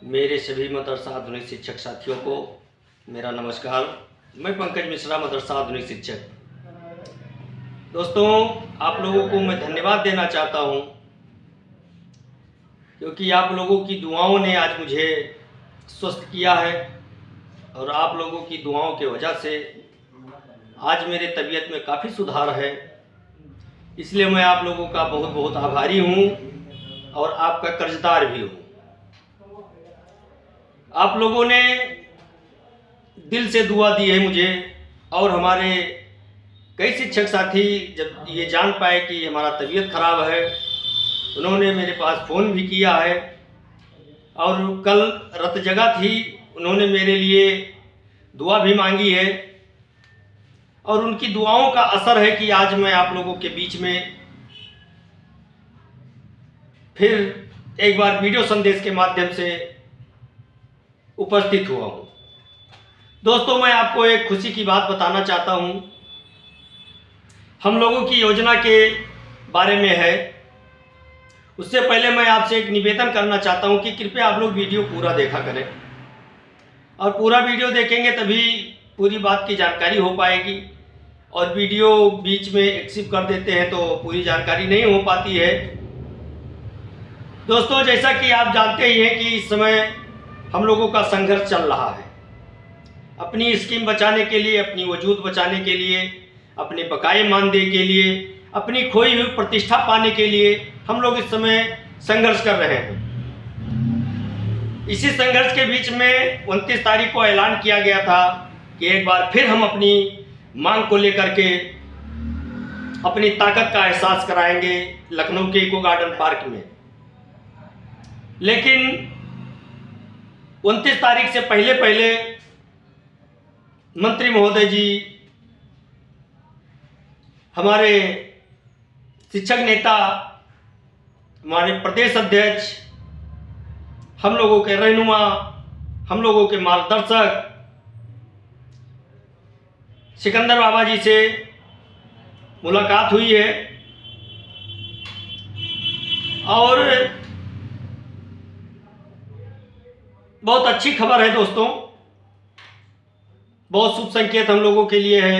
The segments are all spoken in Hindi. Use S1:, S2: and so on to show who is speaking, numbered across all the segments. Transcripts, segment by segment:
S1: मेरे सभी मदरसा आधुनिक शिक्षक साथियों को मेरा नमस्कार। मैं पंकज मिश्रा, मदरसा आधुनिक शिक्षक। दोस्तों, आप लोगों को मैं धन्यवाद देना चाहता हूं, क्योंकि आप लोगों की दुआओं ने आज मुझे स्वस्थ किया है और आप लोगों की दुआओं की वजह से आज मेरे तबीयत में काफ़ी सुधार है। इसलिए मैं आप लोगों का बहुत बहुत आभारी हूं और आपका कर्जदार भी हूं। आप लोगों ने दिल से दुआ दी है मुझे, और हमारे कई शिक्षक साथी जब ये जान पाए कि हमारा तबीयत खराब है, उन्होंने मेरे पास फ़ोन भी किया है। और कल रत जगह थी, उन्होंने मेरे लिए दुआ भी मांगी है, और उनकी दुआओं का असर है कि आज मैं आप लोगों के बीच में फिर एक बार वीडियो संदेश के माध्यम से उपस्थित हुआ हूँ। दोस्तों, मैं आपको एक खुशी की बात बताना चाहता हूँ। हम लोगों की योजना के बारे में है। उससे पहले मैं आपसे एक निवेदन करना चाहता हूँ कि कृपया आप लोग वीडियो पूरा देखा करें, और पूरा वीडियो देखेंगे तभी पूरी बात की जानकारी हो पाएगी। और वीडियो बीच में एक्सिप कर देते हैं तो पूरी जानकारी नहीं हो पाती है। दोस्तों, जैसा कि आप जानते ही हैं कि इस समय हम लोगों का संघर्ष चल रहा है। अपनी स्कीम बचाने के लिए, अपनी वजूद बचाने के लिए, अपने बकाये मानदेय के लिए, अपनी खोई हुई प्रतिष्ठा पाने के लिए हम लोग इस समय संघर्ष कर रहे हैं। इसी संघर्ष के बीच में 29 तारीख को ऐलान किया गया था कि एक बार फिर हम अपनी मांग को लेकर के अपनी ताकत का एहसास कराएंगे लखनऊ के इको गार्डन पार्क में। लेकिन 29 तारीख से पहले मंत्री महोदय जी, हमारे शिक्षक नेता, हमारे प्रदेश अध्यक्ष, हम लोगों के रहनुमा, हम लोगों के मार्गदर्शक सिकंदर बाबा जी से मुलाकात हुई है। और बहुत अच्छी खबर है दोस्तों, बहुत शुभ संकेत हम लोगों के लिए है।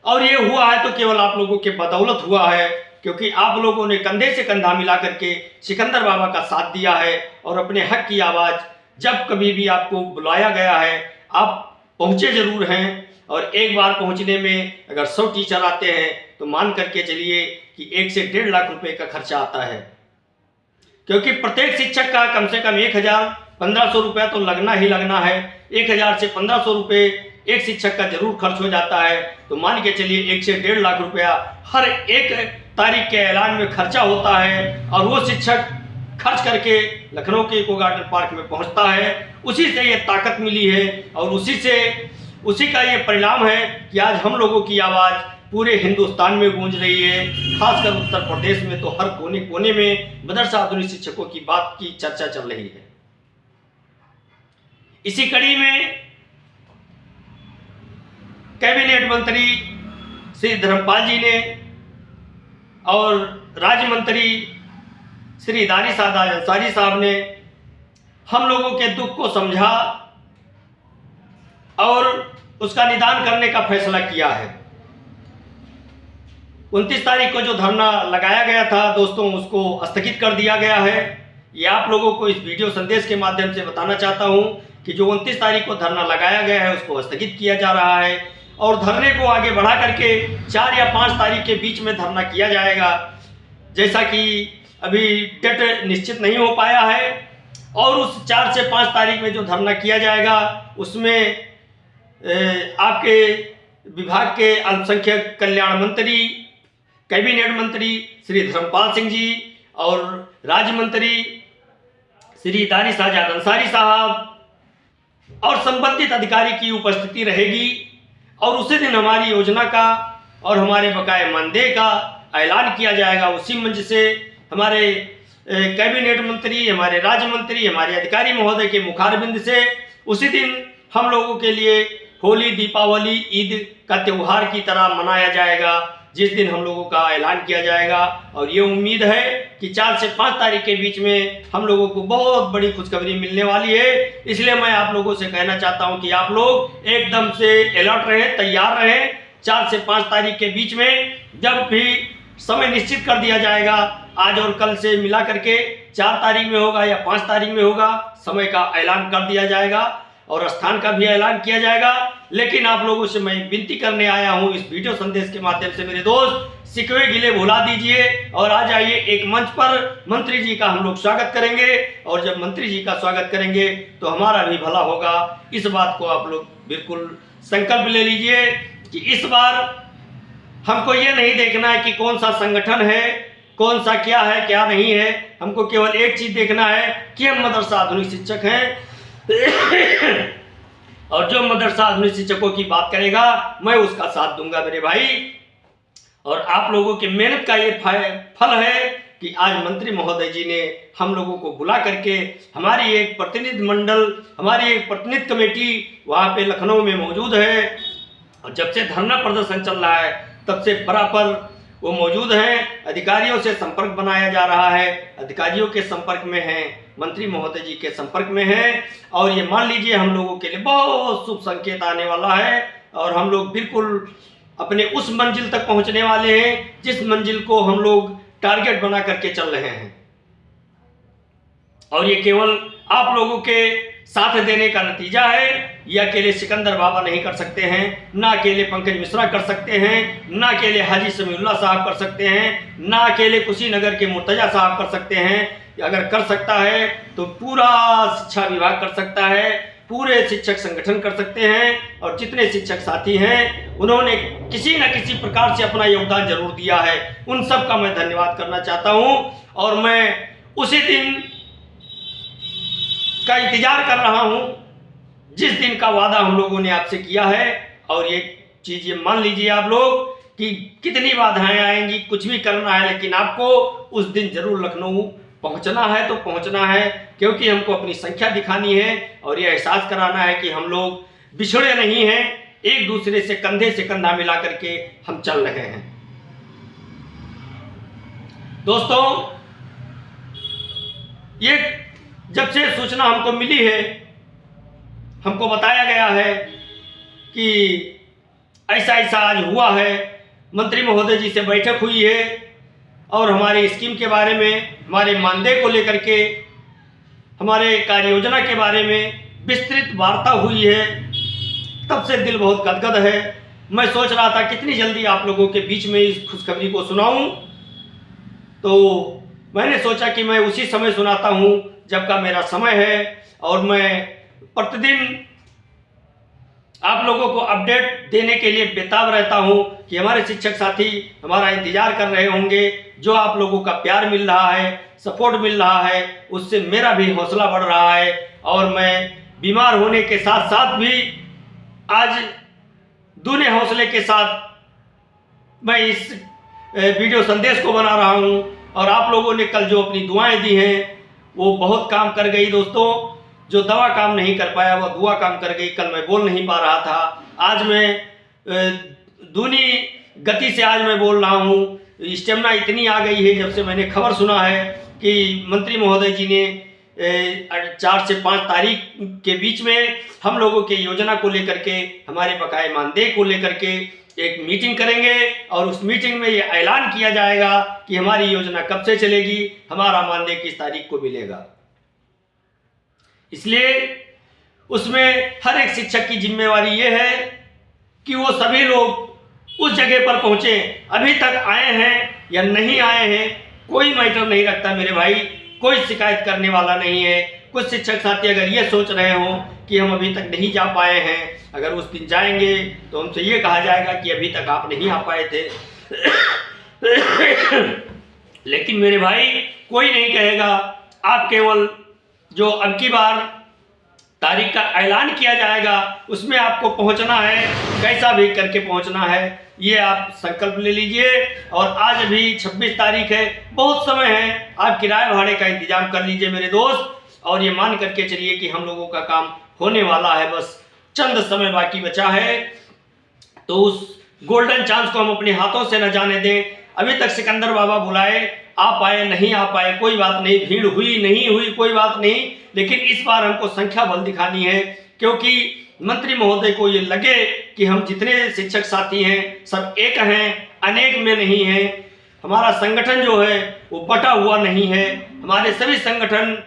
S1: और ये हुआ है तो केवल आप लोगों के बदौलत हुआ है, क्योंकि आप लोगों ने कंधे से कंधा मिला करके सिकंदर बाबा का साथ दिया है। और अपने हक की आवाज़ जब कभी भी आपको बुलाया गया है, आप पहुँचे ज़रूर हैं। और एक बार पहुँचने में अगर 100 टीचर आते हैं तो मान करके चलिए कि 1 से 1.5 लाख रुपए का खर्चा आता है, क्योंकि प्रत्येक शिक्षक का कम से कम 1,000-1,500 रुपया तो लगना ही लगना है। 1,000 से 1,500 रुपये एक शिक्षक का जरूर खर्च हो जाता है। तो मान के चलिए 1 से 1.5 लाख रुपया हर एक तारीख के ऐलान में खर्चा होता है, और वो शिक्षक खर्च करके लखनऊ के इको गार्डन पार्क में पहुंचता है। उसी से ये ताकत मिली है, और उसी का ये परिणाम है कि आज हम लोगों की आवाज़ पूरे हिंदुस्तान में गूंज रही है। खासकर उत्तर प्रदेश में तो हर कोने कोने में मदरसा आधुनिक शिक्षकों की बात की चर्चा चल रही है। इसी कड़ी में कैबिनेट मंत्री श्री धर्मपाल जी ने और राज्य मंत्री श्री दानिश अंसारी साहब ने हम लोगों के दुख को समझा और उसका निदान करने का फैसला किया है। 29 तारीख को जो धरना लगाया गया था दोस्तों, उसको स्थगित कर दिया गया है। ये आप लोगों को इस वीडियो संदेश के माध्यम से बताना चाहता हूं कि जो 29 तारीख को धरना लगाया गया है उसको स्थगित किया जा रहा है, और धरने को आगे बढ़ा करके 4 या 5 तारीख के बीच में धरना किया जाएगा। जैसा कि अभी डेट निश्चित नहीं हो पाया है, और उस 4 से 5 तारीख में जो धरना किया जाएगा उसमें आपके विभाग के अल्पसंख्यक कल्याण मंत्री, कैबिनेट मंत्री श्री धर्मपाल सिंह जी और राज्य मंत्री श्री दानिश अंसारी साहब और संबंधित अधिकारी की उपस्थिति रहेगी। और उसी दिन हमारी योजना का और हमारे बकाये मानदेय का ऐलान किया जाएगा। उसी मंच से हमारे कैबिनेट मंत्री, हमारे राज्य मंत्री, हमारे अधिकारी महोदय के मुखारबिंद से उसी दिन हम लोगों के लिए होली, दीपावली, ईद का त्यौहार की तरह मनाया जाएगा। जिस दिन हम लोगों का ऐलान किया जाएगा। और ये उम्मीद है कि 4 से 5 तारीख के बीच में हम लोगों को बहुत बड़ी खुशखबरी मिलने वाली है। इसलिए मैं आप लोगों से कहना चाहता हूं कि आप लोग एकदम से अलर्ट रहें, तैयार रहें। 4 से 5 तारीख के बीच में जब भी समय निश्चित कर दिया जाएगा, आज और कल से मिला करके 4 तारीख में होगा या 5 तारीख में होगा, समय का ऐलान कर दिया जाएगा और स्थान का भी ऐलान किया जाएगा। लेकिन आप लोगों से मैं विनती करने आया हूं इस वीडियो संदेश के माध्यम से, मेरे दोस्त, सिकवे गिले भुला दीजिए और आ जाइए एक मंच पर। मंत्री जी का हम लोग स्वागत करेंगे और जब मंत्री जी का स्वागत करेंगे तो हमारा भी भला होगा। इस बात को आप लोग बिल्कुल संकल्प ले लीजिए कि इस बार हमको ये नहीं देखना है कि कौन सा संगठन है, कौन सा क्या है क्या नहीं है। हमको केवल एक चीज देखना है कि हम मदरसा आधुनिक शिक्षक हैं और जो मदरसा आधुनिक शिक्षकों की बात करेगा मैं उसका साथ दूंगा मेरे भाई। और आप लोगों की मेहनत का ये फल है कि आज मंत्री महोदय जी ने हम लोगों को बुला करके हमारी एक प्रतिनिधि मंडल, हमारी एक प्रतिनिधि कमेटी वहाँ पे लखनऊ में मौजूद है। और जब से धरना प्रदर्शन चल रहा है तब से बराबर वो मौजूद हैं। अधिकारियों से संपर्क बनाया जा रहा है, अधिकारियों के संपर्क में हैं, मंत्री महोदय जी के संपर्क में हैं। और ये मान लीजिए हम लोगों के लिए बहुत शुभ संकेत आने वाला है और हम लोग बिल्कुल अपने उस मंजिल तक पहुंचने वाले हैं जिस मंजिल को हम लोग टारगेट बना करके चल रहे हैं। और ये केवल आप लोगों के साथ देने का नतीजा है। ये अकेले सिकंदर बाबा नहीं कर सकते हैं, ना अकेले पंकज मिश्रा कर सकते हैं, ना अकेले हाजी समीउल्लाह साहब कर सकते हैं, ना अकेले कुशीनगर के मुर्तजा साहब कर सकते हैं। अगर कर सकता है तो पूरा शिक्षा विभाग कर सकता है, पूरे शिक्षक संगठन कर सकते हैं। और जितने शिक्षक साथी हैं उन्होंने किसी न किसी प्रकार से अपना योगदान जरूर दिया है, उन सब का मैं धन्यवाद करना चाहता हूँ। और मैं उसी दिन का इंतजार कर रहा हूं जिस दिन का वादा हम लोगों ने आपसे किया है। और ये चीज ये मान लीजिए आप लोग कि कितनी बाधाएं आएंगी, कुछ भी करना है, लेकिन आपको उस दिन जरूर लखनऊ पहुंचना है तो पहुंचना है, क्योंकि हमको अपनी संख्या दिखानी है और ये एहसास कराना है कि हम लोग बिछड़े नहीं हैं, एक दूसरे से कंधे से कंधा मिला करके हम चल रहे हैं। दोस्तों, ये जब से सूचना हमको मिली है, हमको बताया गया है कि ऐसा ऐसा आज हुआ है, मंत्री महोदय जी से बैठक हुई है और हमारी स्कीम के बारे में, हमारे मानदेय को लेकर के, हमारे कार्य योजना के बारे में विस्तृत वार्ता हुई है, तब से दिल बहुत गदगद है। मैं सोच रहा था कितनी जल्दी आप लोगों के बीच में इस खुशखबरी को सुनाऊं, तो मैंने सोचा कि मैं उसी समय सुनाता हूं जब का मेरा समय है। और मैं प्रतिदिन आप लोगों को अपडेट देने के लिए बेताब रहता हूं कि हमारे शिक्षक साथी हमारा इंतजार कर रहे होंगे। जो आप लोगों का प्यार मिल रहा है, सपोर्ट मिल रहा है, उससे मेरा भी हौसला बढ़ रहा है। और मैं बीमार होने के साथ साथ भी आज दूने हौसले के साथ मैं इस वीडियो संदेश को बना रहा हूं। और आप लोगों ने कल जो अपनी दुआएं दी हैं वो बहुत काम कर गई दोस्तों। जो दवा काम नहीं कर पाया वो दुआ काम कर गई। कल मैं बोल नहीं पा रहा था, आज मैं दूनी गति से आज मैं बोल रहा हूँ। स्टेमिना इतनी आ गई है जब से मैंने खबर सुना है कि मंत्री महोदय जी ने 4 से 5 तारीख के बीच में हम लोगों के योजना को लेकर के, हमारे बकाये मानदेय को लेकर के एक मीटिंग करेंगे और उस मीटिंग में ये ऐलान किया जाएगा कि हमारी योजना कब से चलेगी, हमारा मानदेय किस तारीख को मिलेगा। इसलिए उसमें हर एक शिक्षक की जिम्मेवारी ये है कि वो सभी लोग उस जगह पर पहुंचे। अभी तक आए हैं या नहीं आए हैं कोई मैटर नहीं रखता मेरे भाई, कोई शिकायत करने वाला नहीं है। कुछ शिक्षक साथी अगर ये सोच रहे हो कि हम अभी तक नहीं जा पाए हैं, अगर उस दिन जाएंगे तो हमसे ये कहा जाएगा कि अभी तक आप नहीं आ पाए थे। लेकिन मेरे भाई कोई नहीं कहेगा, आप केवल जो अबकी बार तारीख का ऐलान किया जाएगा उसमें आपको पहुंचना है, कैसा भी करके पहुंचना है, ये आप संकल्प ले लीजिए। और आज अभी 26 तारीख है, बहुत समय है, आप किराए भाड़े का इंतजाम कर लीजिए मेरे दोस्त। और ये मान करके चलिए कि हम लोगों का काम होने वाला है, बस चंद समय बाकी बचा है। तो उस गोल्डन चांस को हम अपने हाथों से न जाने दें। अभी तक सिकंदर बाबा बुलाए, आप आए नहीं आ पाए, कोई बात नहीं, भीड़ हुई नहीं हुई कोई बात नहीं, लेकिन इस बार हमको संख्या बल दिखानी है, क्योंकि मंत्री महोदय को ये लगे कि हम जितने शिक्षक साथी हैं सब एक हैं, अनेक में नहीं हैं। हमारा संगठन जो है वो बटा हुआ नहीं है, हमारे सभी संगठन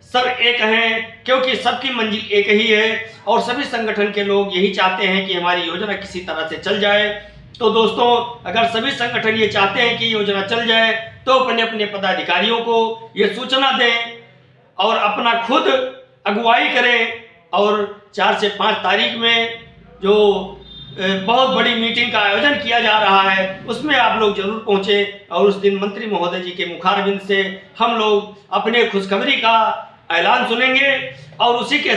S1: सब एक हैं, क्योंकि सबकी मंजिल एक ही है और सभी संगठन के लोग यही चाहते हैं कि हमारी योजना किसी तरह से चल जाए। तो दोस्तों, अगर सभी संगठन ये चाहते हैं कि योजना चल जाए तो अपने अपने पदाधिकारियों को ये सूचना दें और अपना खुद अगुवाई करें, और 4 से 5 तारीख में जो बहुत बड़ी मीटिंग का आयोजन किया जा रहा है उसमें आप लोग जरूर पहुंचे, और उस दिन मंत्री महोदय जी के मुखारबिंद से हम लोग अपने खुशखबरी का ऐलान सुनेंगे, और उसी के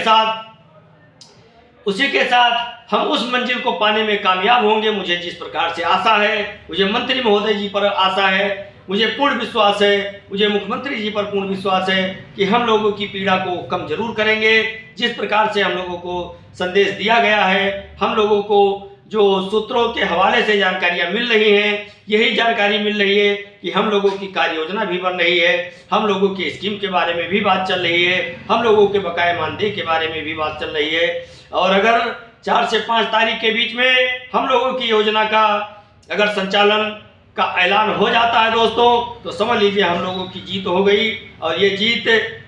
S1: साथ हम उस मंजिल को पाने में कामयाब होंगे। मुझे जिस प्रकार से आशा है, मुझे मंत्री महोदय जी पर आशा है, मुझे पूर्ण विश्वास है, मुझे मुख्यमंत्री जी पर पूर्ण विश्वास है कि हम लोगों की पीड़ा को कम जरूर करेंगे। जिस प्रकार से हम लोगों को संदेश दिया गया है, हम लोगों को जो सूत्रों के हवाले से जानकारियां मिल रही हैं, यही जानकारी मिल रही है कि हम लोगों की कार्य योजना भी बन रही है, हम लोगों की स्कीम के बारे में भी बात चल रही है, हम लोगों के बकाया मानदेय के बारे में भी बात चल रही है। और अगर 4 से 5 तारीख के बीच में हम लोगों की योजना का अगर संचालन का ऐलान हो जाता है दोस्तों, तो समझ लीजिए हम लोगों की जीत हो गई, और ये जीत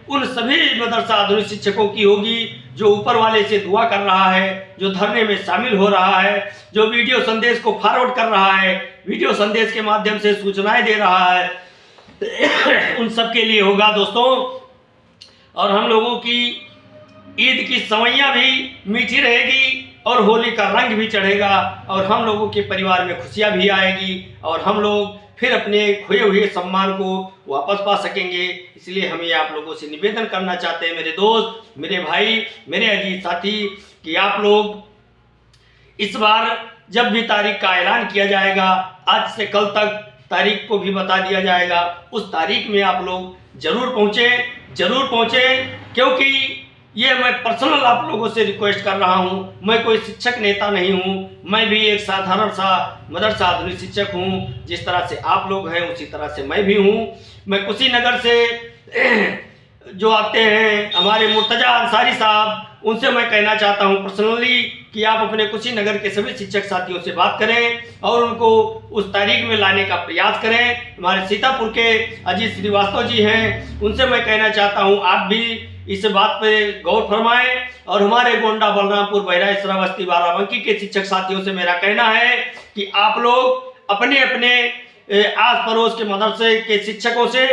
S1: उन सभी मदरसा आधुनिक शिक्षकों की होगी जो ऊपर वाले से दुआ कर रहा है, जो धरने में शामिल हो रहा है, जो वीडियो संदेश को फॉरवर्ड कर रहा है, वीडियो संदेश के माध्यम से सूचनाएं दे रहा है, उन सब के लिए होगा दोस्तों। और हम लोगों की ईद की सवैयां भी मीठी रहेगी और होली का रंग भी चढ़ेगा, और हम लोगों के परिवार में खुशियां भी आएगी, और हम लोग फिर अपने खोए हुए सम्मान को वापस पा सकेंगे। इसलिए हम ये आप लोगों से निवेदन करना चाहते हैं, मेरे दोस्त, मेरे भाई, मेरे अजीज साथी, कि आप लोग इस बार जब भी तारीख का ऐलान किया जाएगा, आज से कल तक तारीख को भी बता दिया जाएगा, उस तारीख में आप लोग जरूर पहुँचे, क्योंकि ये मैं पर्सनल आप लोगों से रिक्वेस्ट कर रहा हूँ। मैं कोई शिक्षक नेता नहीं हूँ, मैं भी एक साधारण सा मदरसा आधुनिक शिक्षक हूँ। जिस तरह से आप लोग हैं उसी तरह से मैं भी हूँ। मैं कुशीनगर से जो आते हैं हमारे मुर्तजा अंसारी साहब, उनसे मैं कहना चाहता हूं पर्सनली कि आप अपने कुशीनगर के सभी शिक्षक साथियों से बात करें और उनको उस तारीख में लाने का प्रयास करें। हमारे सीतापुर के अजीत श्रीवास्तव जी हैं, उनसे मैं कहना चाहता हूं आप भी इस बात पे गौर फरमाएं। और हमारे गोंडा, बलरामपुर, बहरा, श्रावस्ती, बाराबंकी के शिक्षक साथियों से मेरा कहना है कि आप लोग अपने अपने आस पड़ोस के मदरसे के शिक्षकों से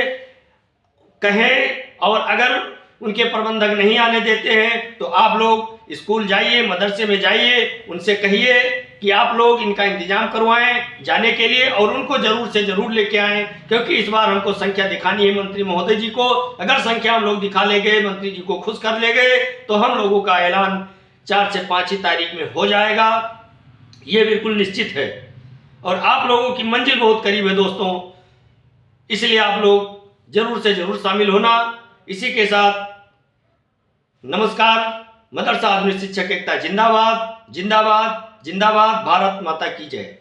S1: कहें, और अगर उनके प्रबंधक नहीं आने देते हैं तो आप लोग स्कूल जाइए, मदरसे में जाइए, उनसे कहिए कि आप लोग इनका इंतजाम करवाएं जाने के लिए, और उनको जरूर से जरूर लेके आएं, क्योंकि इस बार हमको संख्या दिखानी है मंत्री महोदय जी को। अगर संख्या हम लोग दिखा ले गए, मंत्री जी को खुश कर ले गए, तो हम लोगों का ऐलान 4 से 5 ही तारीख में हो जाएगा, ये बिल्कुल निश्चित है। और आप लोगों की मंजिल बहुत करीब है दोस्तों, इसलिए आप लोग जरूर से जरूर शामिल होना। इसी के साथ नमस्कार। मदरसा आधुनिक शिक्षक एकता जिंदाबाद, जिंदाबाद, जिंदाबाद। भारत माता की जय।